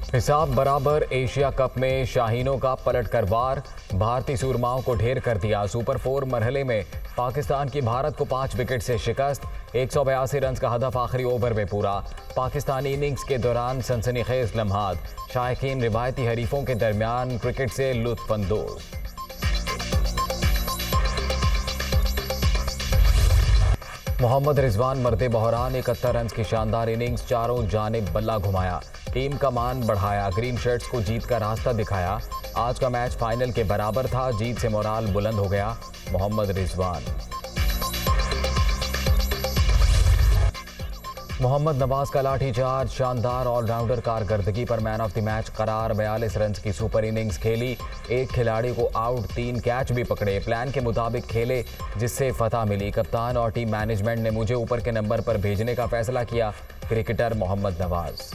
हिसाब बराबर। Asia cup में शाहीनों का पलट कर वार, भारतीय सूरमाओं को ढेर कर दिया। सुपर 4 मरहले में पाकिस्तान की भारत को 5 विकेट से शिकस्त। 182 रन का हदफ आखिरी ओवर में पूरा। पाकिस्तानी इनिंग्स के दौरान सनसनीखेज लम्हात, शायकीन रिवायती हरीफों के दरमियान क्रिकेट से लुत्फानंदोज। मोहम्मद रिजवान मर्दे बहरान 71 रन की शानदार इनिंग्स, चारों जानिब बल्ला घुमाया, टीम का मान बढ़ाया, ग्रीन शर्ट्स को जीत का रास्ता दिखाया। आज का मैच फाइनल के बराबर था, जीत से मोराल बुलंद हो गया। मोहम्मद रिजवान। मोहम्मद नवाज का लाठीचार्ज, शानदार ऑलराउंडर कारकर्दगी पर मैन ऑफ द मैच करार। 42 रन की सुपर इनिंग्स खेली, एक खिलाड़ी को आउट, 3 कैच भी पकड़े, प्लान के मुताबिक खेले जिससे फतह मिली। कप्तान और टीम मैनेजमेंट ने मुझे ऊपर के नंबर पर भेजने का फैसला किया। क्रिकेटर मोहम्मद नवाज।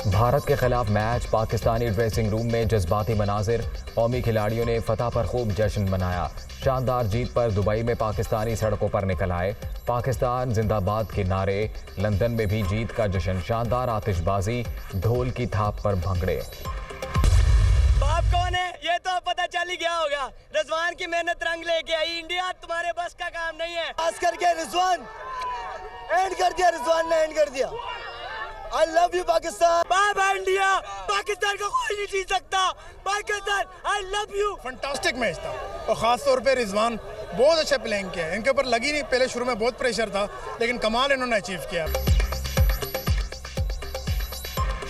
भारत के खिलाफ मैच, पाकिस्तानी ड्रेसिंग रूम में जज्बाती मनाजिर, कौमी खिलाड़ियों ने फतह पर खूब जश्न मनाया। शानदार जीत पर दुबई में पाकिस्तानी सड़कों पर निकल आए, पाकिस्तान जिंदाबाद के नारे। लंदन में भी जीत का जश्न, शानदार आतिशबाजी, ढोल की थाप पर भंगड़े। बाप कौन है ये तो पता चल ही गया होगा। रिजवान की मेहनत रंग लेके आई। इंडिया तुम्हारे बस का काम नहीं है। खास करके रिजवान एंड कर दिया, रिजवान ने एंड कर दिया। I love you Pakistan. Bye bye India. Pakistan को कोई नहीं जीत सकता। Pakistan I love you. Fantastic match था और खास तौर पे रिजवान बहुत अच्छा प्लेइंग किया। इनके ऊपर लगी नहीं, पहले शुरू में बहुत प्रेशर था, लेकिन कमाल इन्होंने अचीव किया।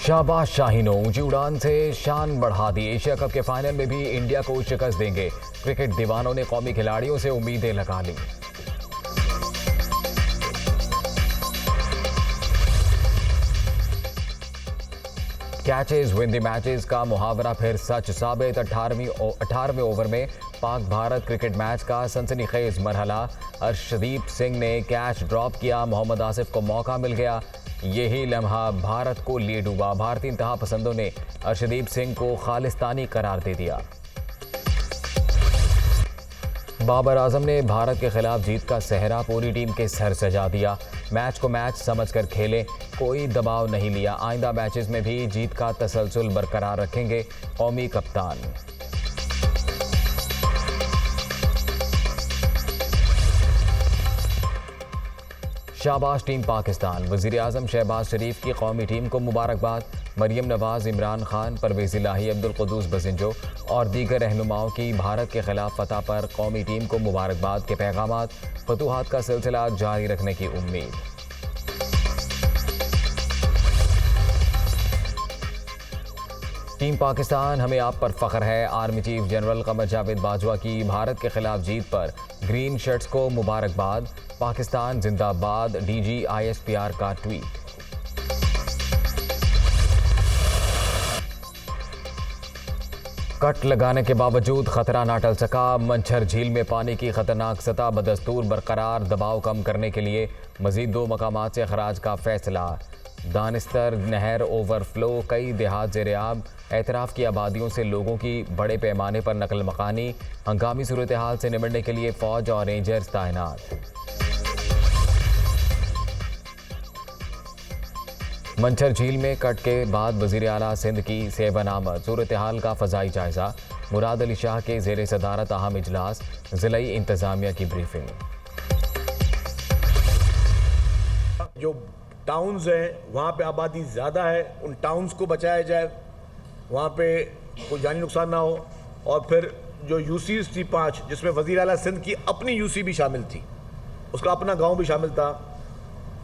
शाबाश शाहीनों, ऊंची उड़ान से शान बढ़ा दी। एशिया कप के फाइनल में भी इंडिया को शिकस्त देंगे। क्रिकेट दीवानों ने कौमी खिलाड़ियों से उम्मीदें लगा ली। कैचेज विन द मैचेस का मुहावरा फिर सच साबित। 18वें ओवर में पाक भारत क्रिकेट मैच का सनसनीखेज मरहला। अर्शदीप सिंह ने कैच ड्रॉप किया, मोहम्मद आसिफ को मौका मिल गया। यही लम्हा भारत को लिए डूबा। भारतीय इंतहा पसंदों ने अर्शदीप सिंह को खालिस्तानी करार दे दिया। बाबर आजम ने भारत के खिलाफ जीत का सेहरा पूरी टीम के सर सजा दिया। मैच को मैच समझकर खेले, कोई दबाव नहीं लिया। आइंदा मैचेस में भी जीत का तसलसल बरकरार रखेंगे कौमी कप्तान। शाबाश टीम पाकिस्तान। वज़ीर आज़म शहबाज शरीफ की कौमी टीम को मुबारकबाद। मरियम नवाज, इमरान खान, परवेज़ इलाही, अब्दुल क़ुद्दूस बज़िंजो और दीगर रहनुमाओं की भारत के खिलाफ फतह पर कौमी टीम को मुबारकबाद के पैगामात। फतूहात का सिलसिला जारी रखने की उम्मीद। टीम पाकिस्तान, हमें आप पर फख्र है। Army chief general Qamar Javed Bajwa की भारत के खिलाफ जीत पर ग्रीन शर्ट्स को मुबारकबाद। पाकिस्तान जिंदाबाद, डीजी ISPR का ट्वीट। कट लगाने के बावजूद खतरा ना टल सका। मंछर झील में पानी की खतरनाक सतह बदस्तूर बरकरार। दबाव कम करने के लिए मजीद 2 मकामात से खराज का फैसला। दानिस्तर नहर ओवरफ्लो, कई देहात ज़ेर-ए-आब। एतराफ़ की आबादियों से लोगों की बड़े पैमाने पर नकल मकानी। हंगामी सूरत हाल से निपटने के लिए फ़ौज और रेंजर्स तैनात। मंछर झील में कट के बाद वज़ीर आला सिंध की सेवन आमद। सूरत हाल का फ़ज़ाई जायज़ा। मुराद अली शाह के ज़ेर सदारत अहम इजलास। ज़िलाई इंतज़ामिया की ब्रीफिंग। जो टाउन्स हैं वहाँ पे आबादी ज़्यादा है, उन टाउन्स को बचाया जाए, वहाँ पे कोई जानी नुकसान ना हो। और फिर जो यूसीज थी 5, जिसमें वज़ीर आला सिंध की अपनी यूसी भी शामिल थी, उसका अपना गांव भी शामिल था,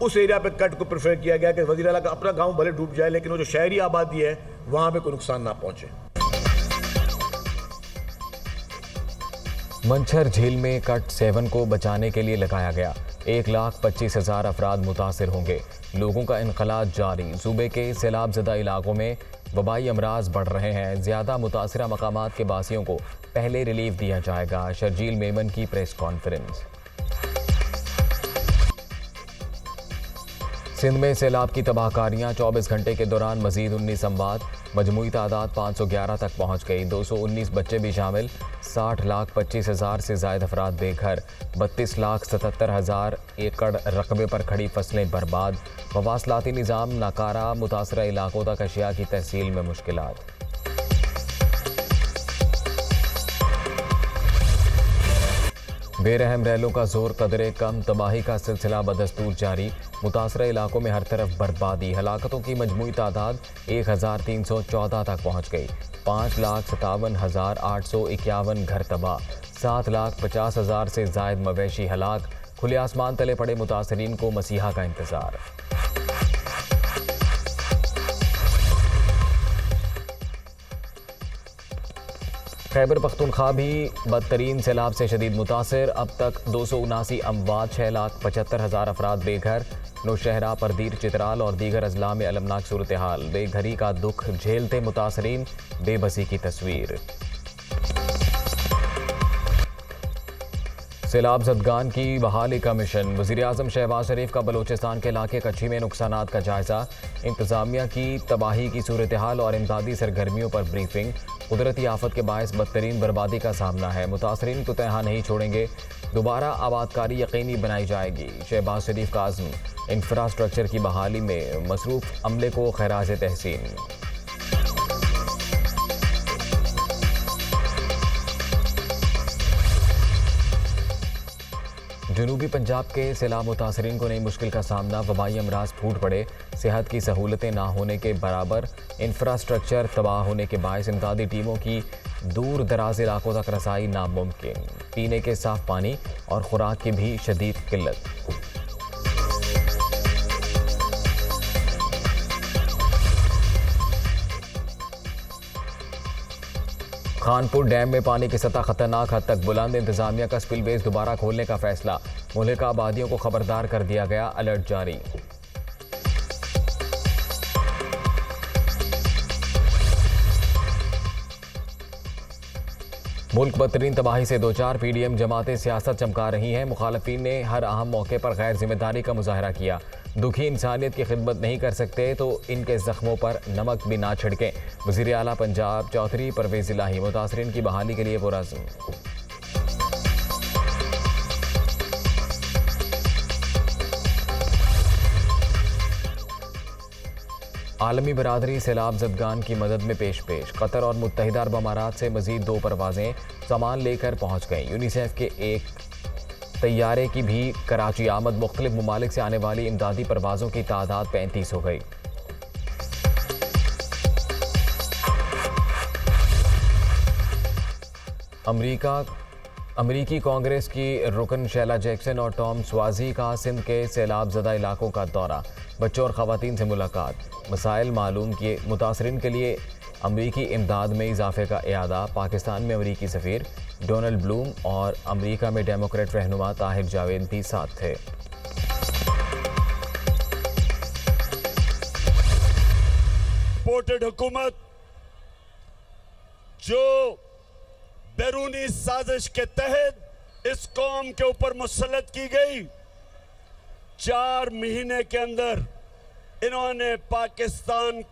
उस एरिया पे कट को प्रेफर किया गया कि वज़ीर आला का अपना गांव भले डूब जाए, लेकिन वो जो शहरी आबादी है वहाँ पे कोई नुकसान ना पहुँचे। मंछर झील में कट 7 को बचाने के लिए लगाया गया। 1,25,000 अफराद मुतासिर होंगे। लोगों का इनकला जारी। सूबे के सैलाब ज़दा इलाकों में वबाई अमराज बढ़ रहे हैं। ज़्यादा मुतासिरा मकामात के बासियों को पहले रिलीफ दिया जाएगा। शर्जील मेमन की प्रेस कॉन्फ्रेंस। सिंध में सैलाब की तबाहकारियां, 24 घंटे के दौरान मजीद 19 अमवात। मजमूई तादाद 511 तक पहुंच गई। 219 बच्चे भी शामिल। 60,25,000 से ज़ायद अफराद बेघर, 32,77,000 एकड़ रकबे पर खड़ी फसलें बर्बाद, मवासलाती निज़ाम नाकारा, मुतासरा इलाकों तक अशिया की तहसील में मुश्किलात। बेरहम रैलों का जोर कदरे कम, तबाही का सिलसिला बदस्तूर जारी, मुतासरा इलाकों में हर तरफ बर्बादी, हलाकतों की मजमूई तादाद 1,314 तक पहुँच गई, 5,57,851 घर तबाह, 7,50,000 से जायद मवेशी हलाक, खुले आसमान तले पड़े मुतासरीन को मसीहा का इंतजार। खैबर पख्तूनख्वा भी बदतरीन सैलाब से शदीद मुतासर, अब तक 279 अमवात, 6,75,000 अफराद बेघर, नौशहरा, परदीर, चित्राल और दीगर अजला में अलमनाक सूरत हाल, बेघरी का दुख झेलते मुतासरीन, बेबसी की तस्वीर। सैलाब ज़दगान की बहाली का मिशन, वज़ीर-ए-आज़म शहबाज शरीफ का बलोचिस्तान के इलाके कच्छी में नुकसानात का जायजा, इंतज़ामिया की तबाही की सूरत हाल और इमदादी सरगर्मियों पर ब्रीफिंग। कुदरती आफत के बायस बदतरीन बर्बादी का सामना है, मुतासरीन को तनहा नहीं छोड़ेंगे, दोबारा आबादकारी यकीनी बनाई जाएगी। शहबाज शरीफ का आज़म, इंफ्रास्ट्रक्चर की बहाली में मसरूफ़ अमले को खैराज तहसीन। जनूबी पंजाब के सैलाब मुतासरीन को नई मुश्किल का सामना, वबाई अमराज फूट पड़े, सेहत की सहूलतें ना होने के बराबर, इंफ्रास्ट्रक्चर तबाह होने के बायस इमदादी टीमों की दूर दराज इलाकों तक रसाई नामुमकिन, पीने के साफ पानी और खुराक की भी शदीद किल्लत। खानपुर डैम में पानी की सतह खतरनाक हद तक बुलंद, इंतजामिया का स्पिलवेज दोबारा खोलने का फैसला, मुल्का आबादियों को खबरदार कर दिया गया, अलर्ट जारी। मुल्क बदतरीन तबाही से दो चार, पीडीएम जमातें सियासत चमका रही हैं, मुखालफिन ने हर अहम मौके पर गैर जिम्मेदारी का मुजाहरा किया, दुखी इंसानियत की खिदमत नहीं कर सकते तो इनके जख्मों पर नमक भी ना छिड़कें। वज़ीर आला पंजाब चौधरी परवेज़ इलाही मुतासरीन की बहाली के लिए पुरअज़्म। आलमी बरादरी सैलाब ज़दगान की मदद में पेश, कतर और मुत्तहिदा अरब अमारात से मज़ीद 2 परवाज़ें सामान लेकर पहुँच गईं। यूनिसेफ के एक तैयारे की भी कराची आमद, मुख्तलिफ ममालिक से आने वाली इमदादी परवाज़ों की तादाद 35 हो गई। अमरीकी कांग्रेस की रुकन शैला जैक्सन और टॉम स्वाजी का सिंध के सैलाब ज़दा इलाकों का दौरा, बच्चों और ख़वातीन से मुलाकात, मसाइल मालूम किए, मुतासरीन के लिए अमरीकी इमदाद में इजाफे का इयादा। पाकिस्तान में अमरीकी सफ़ीर डोनाल्ड ब्लूम और अमरीका में डेमोक्रेट रहनुमा ताहिर जावेद भी साथ थे। सपोर्टेड हुकूमत जो बैरूनी साजिश के तहत इस कौम के ऊपर मुसल्लत की गई, 4 महीने के अंदर इन्होंने पाकिस्तान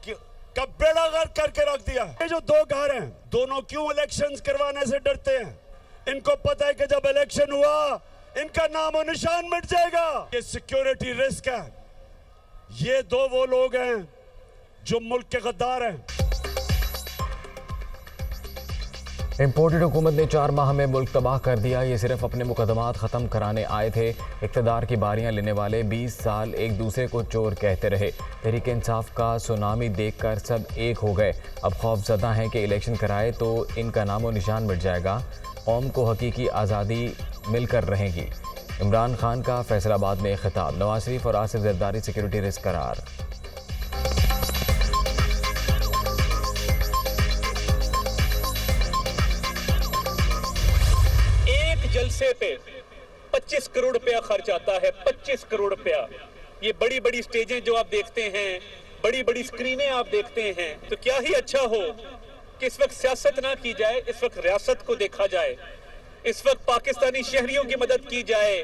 का बेड़ा गर्क करके रख दिया। ये जो 2 घर हैं, दोनों क्यों इलेक्शंस करवाने से डरते हैं? इनको पता है कि जब इलेक्शन हुआ इनका नाम और निशान मिट जाएगा। ये सिक्योरिटी रिस्क है। ये 2 वो लोग हैं जो मुल्क के गद्दार हैं। इम्पोर्टेड हुकूमत ने 4 माह में मुल्क तबाह कर दिया। ये सिर्फ अपने मुकदमात ख़त्म कराने आए थे। इक़्तिदार की बारियां लेने वाले 20 साल एक दूसरे को चोर कहते रहे। तहरीक इंसाफ का सुनामी देखकर सब एक हो गए। अब खौफज़दा हैं कि इलेक्शन कराए तो इनका नामो निशान मिट जाएगा। कौम को हकीकी आज़ादी मिलकर रहेगी। इमरान खान का फैसलाबाद में खिताब, नवाज शरीफ और आसिफ जरदारी सिक्योरिटी रिस्क करार। जलसे पे 25 करोड़ रुपया खर्च आता है। 25 करोड़ रुपया। ये बड़ी बड़ी स्टेजें जो आप देखते हैं, बड़ी बड़ी स्क्रीनें आप देखते हैं, तो क्या ही अच्छा हो कि इस वक्त सियासत ना की जाए, इस वक्त रियासत को देखा जाए, इस वक्त पाकिस्तानी शहरियों की मदद की जाए।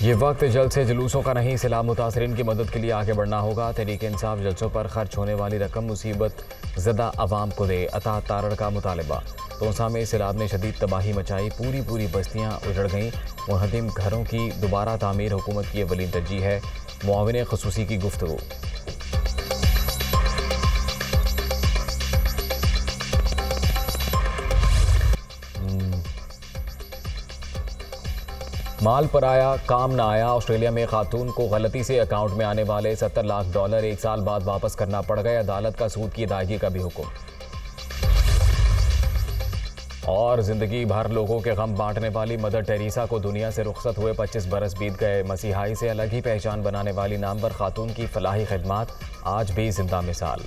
ये वक्त जल्द से जुलूसों का नहीं, सैलाब मुतासरीन की मदद के लिए आगे बढ़ना होगा। तहरीक इंसाफ जलसों पर खर्च होने वाली रकम मुसीबत ज़दा अवाम को दे, अता तारड़ का मुतालबा। तोसा में सैलाब ने शदीद तबाही मचाई, पूरी बस्तियाँ उजड़ गईं। मुहद्दिम घरों की दोबारा तामीर हुकूमत की अवलीन तरजीह है। मुआविन ख़ुसूसी की गुफ्तगू। माल पर आया काम ना आया। ऑस्ट्रेलिया में खातून को गलती से अकाउंट में आने वाले $70 लाख 1 साल बाद वापस करना पड़ गए। अदालत का सूद की अदायगी का भी हुक्म। और जिंदगी भर लोगों के गम बांटने वाली मदर टेरेसा को दुनिया से रुखसत हुए 25 बरस बीत गए। मसीहाई से अलग ही पहचान बनाने वाली नामवर खातून की फलाही खिदमात आज भी जिंदा मिसाल।